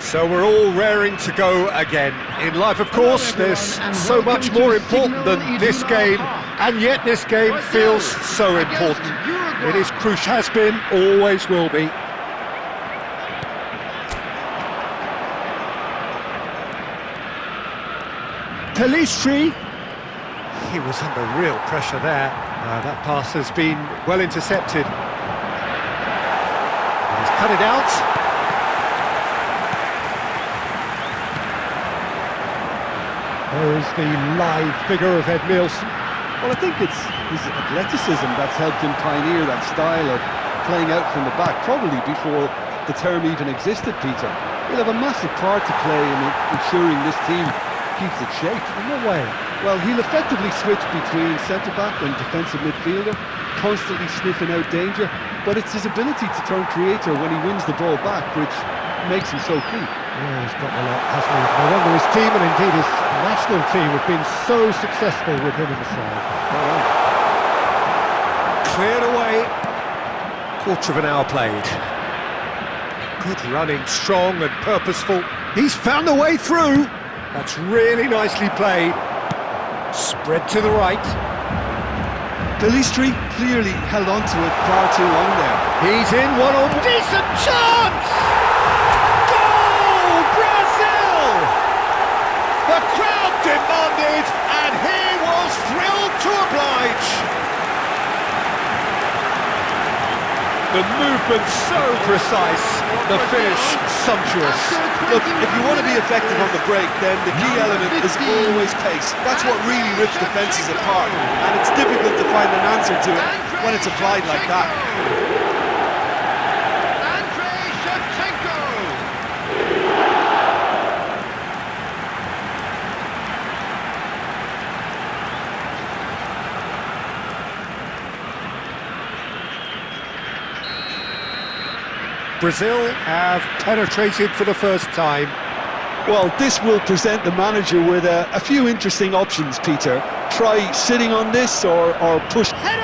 So we're all raring to go again. In life, of course, there's so much more important than this game, and yet this game feels so important. It is crucial, has been, always will be. Pelistri, he was under real pressure there. That pass has been well intercepted. He's cut it out. There is the live figure of Ed Nielsen. Well, I think it's his athleticism that's helped him pioneer that style of playing out from the back, probably before the term even existed, Peter. He'll have a massive part to play in ensuring this team keeps its shape. In what way? Well, he'll effectively switch between centre-back and defensive midfielder, constantly sniffing out danger, but it's his ability to turn creator when he wins the ball back which makes him so key. Yeah, he's got a lot, hasn't he? No wonder his team, and indeed his national team, have been so successful with him in the side. Well, cleared away. Quarter of an hour played. Good running, strong and purposeful. He's found a way through. That's really nicely played. Spread to the right. Pelistri clearly held on to it far too long there. He's in one on decent chance! Goal, Brazil! The crowd demanded, and he was thrilled to oblige. The movement so precise, the finish sumptuous. Look, if you want to be effective on the break, then the key element is always pace. That's what really rips defences apart, and it's difficult to find an answer to it when it's applied like that. Brazil have penetrated for the first time. Well, this will present the manager with a few interesting options, Peter. Try sitting on this or push. Header!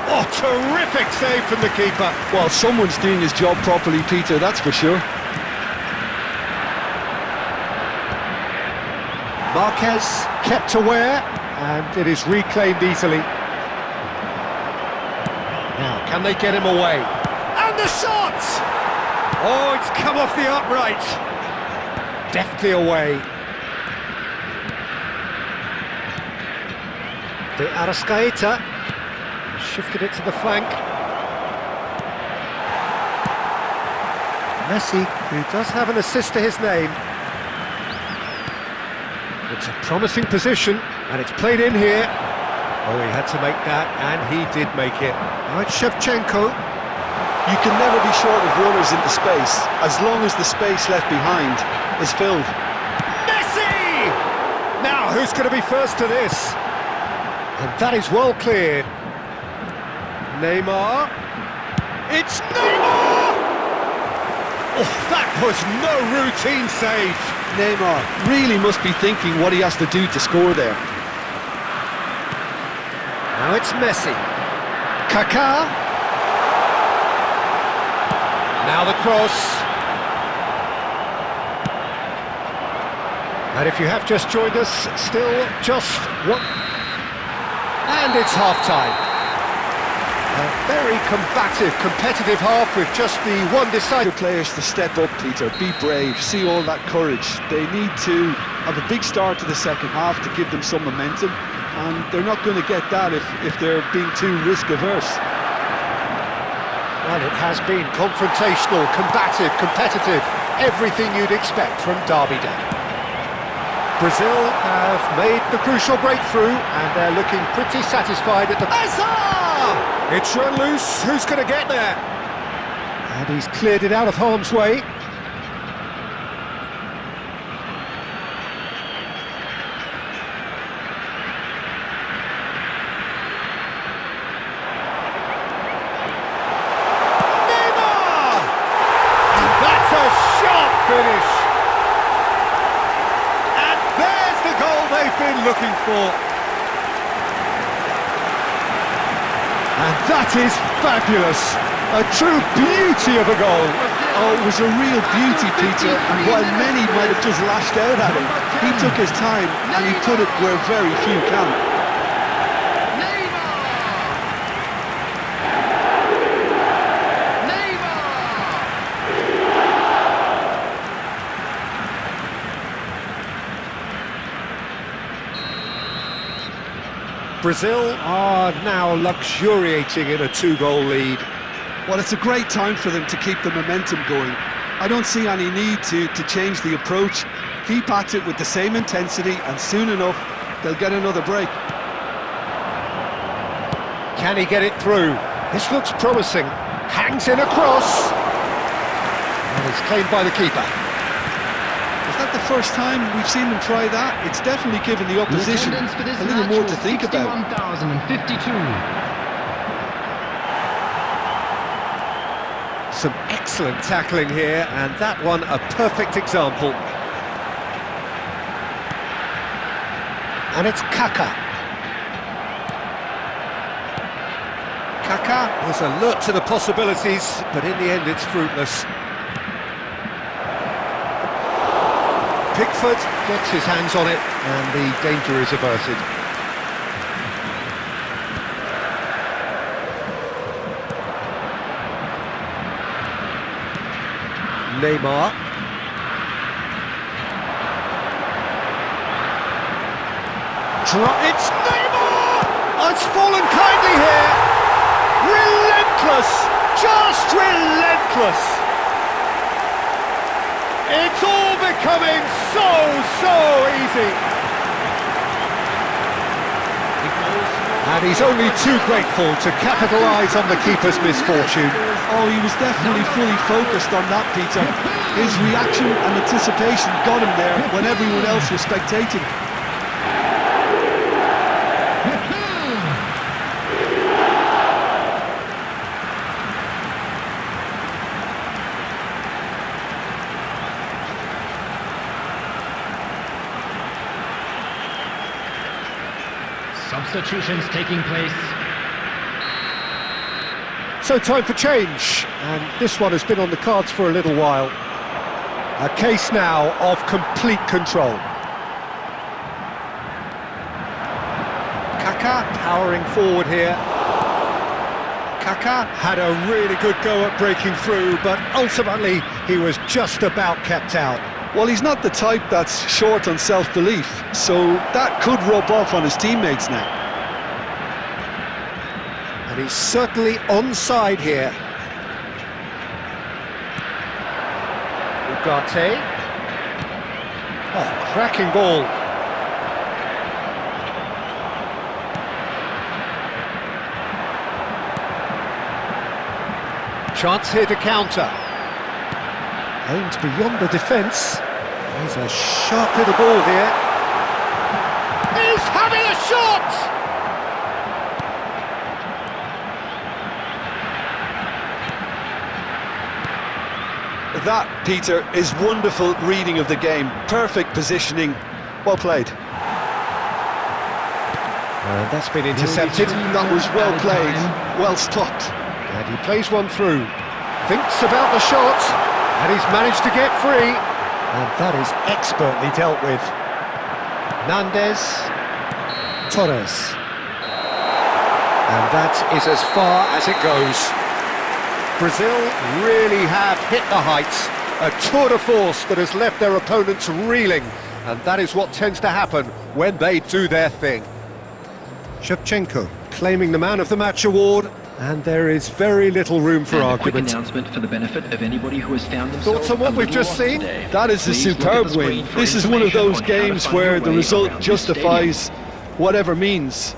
Oh, terrific save from the keeper. Well, someone's doing his job properly, Peter, that's for sure. Marquez kept aware, and it is reclaimed easily. Now, can they get him away? And the shot! Oh, it's come off the upright. Deftly away. De Arrascaeta shifted it to the flank. Messi, who does have an assist to his name. It's a promising position, and it's played in here. Oh, he had to make that, and he did make it. Now it's Shevchenko. You can never be short of runners into space, as long as the space left behind is filled. Messi! Now, who's going to be first to this? And that is well cleared. Neymar. It's Neymar! Oh, that was no routine save. Neymar really must be thinking what he has to do to score there. Now it's Messi. Kaká. Now the cross. And if you have just joined us, still just one. And it's half-time. A very combative, competitive half with just the one decided. Players to step up, Peter, be brave, see all that courage. They need to have a big start to the second half to give them some momentum, and they're not going to get that if they're being too risk-averse. Well, it has been confrontational, combative, competitive, everything you'd expect from Derby Day. Brazil have made the crucial breakthrough, and they're looking pretty satisfied at the... Hazard! It's run loose, who's going to get there? And he's cleared it out of harm's way. Finish. And there's the goal they've been looking for. And That is fabulous! A true beauty of a goal! Oh, it was a real beauty, Peter, and while many might have just lashed out at him, he took his time and he put it where very few can. Brazil are now luxuriating in a 2-goal lead. Well, it's a great time for them to keep the momentum going. I don't see any need to change the approach. Keep at it with the same intensity, and soon enough, they'll get another break. Can he get it through? This looks promising. Hangs in a cross. And it's claimed by the keeper. Is that the first time we've seen them try that? It's definitely given the opposition a little more to think about. 61,052. Some excellent tackling here, and that one a perfect example. And it's Kaka. Kaka was alert to the possibilities, but in the end it's fruitless. Pickford gets his hands on it, and the danger is averted. Neymar. It's Neymar! Oh, it's fallen kindly here. Relentless! Just relentless! It's all becoming so easy. And he's only too grateful to capitalise on the keeper's misfortune. Oh, he was definitely fully focused on that, Peter. His reaction and anticipation got him there when everyone else was spectating. Substitutions taking place. So time for change, and this one has been on the cards for a little while. A case now of complete control. Kaka powering forward here. Kaka had a really good go at breaking through, but ultimately he was just about kept out. Well, he's not the type that's short on self-belief, so that could rub off on his teammates now. And he's certainly onside here. Ugarte. Oh, cracking ball. Chance here to counter. Aimed beyond the defence. There's a sharp little ball here. He's having a shot! That, Peter, is wonderful reading of the game. Perfect positioning. Well played. And that's been intercepted. That was well played. Well stopped. And he plays one through. Thinks about the shot. And he's managed to get free. And that is expertly dealt with. Nandez. Torres. And that is as far as it goes. Brazil really have hit the heights. A tour de force that has left their opponents reeling. And that is what tends to happen when they do their thing. Shevchenko claiming the Man of the Match award. And there is very little room for argument. A quick announcement for the benefit of anybody who has found themselves. Thoughts on what we've just seen? Today. That is a superb win. This is one of those games where the result justifies whatever means.